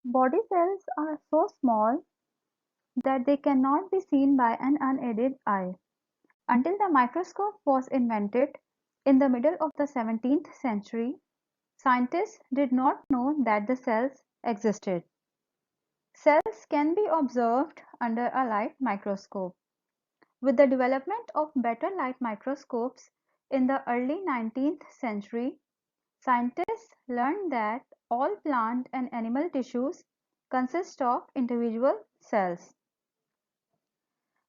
Body cells are so small that they cannot be seen by an unaided eye. Until the microscope was invented in the middle of the 17th century, scientists did not know that the cells existed. Cells can be observed under a light microscope. With the development of better light microscopes in the early 19th century, scientists learned that all plant and animal tissues consist of individual cells.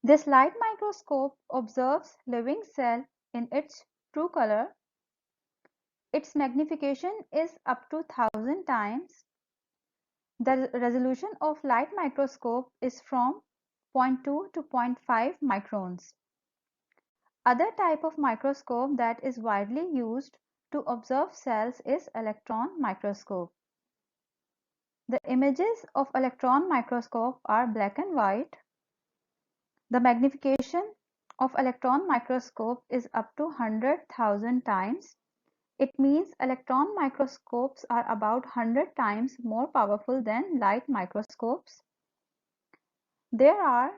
This light microscope observes living cell in its true color. Its magnification is up to 1000 times. The resolution of light microscope is from zero point 0.2 to zero point 0.5 microns. Other type of microscope that is widely used to observe cells is electron microscope. The images of electron microscope are black and white. The magnification of electron microscope is up to 100,000 times. It means electron microscopes are about 100 times more powerful than light microscopes. There are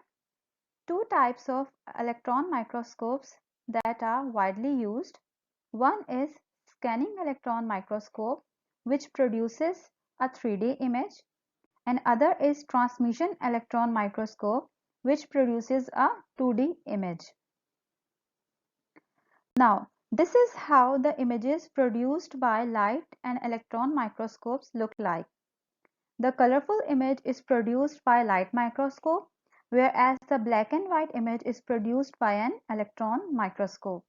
two types of electron microscopes that are widely used. One is scanning electron microscope, which produces a 3D image, and other is transmission electron microscope, which produces a 2D image. Now, this is how the images produced by light and electron microscopes look like. The colorful image is produced by light microscope, whereas the black and white image is produced by an electron microscope.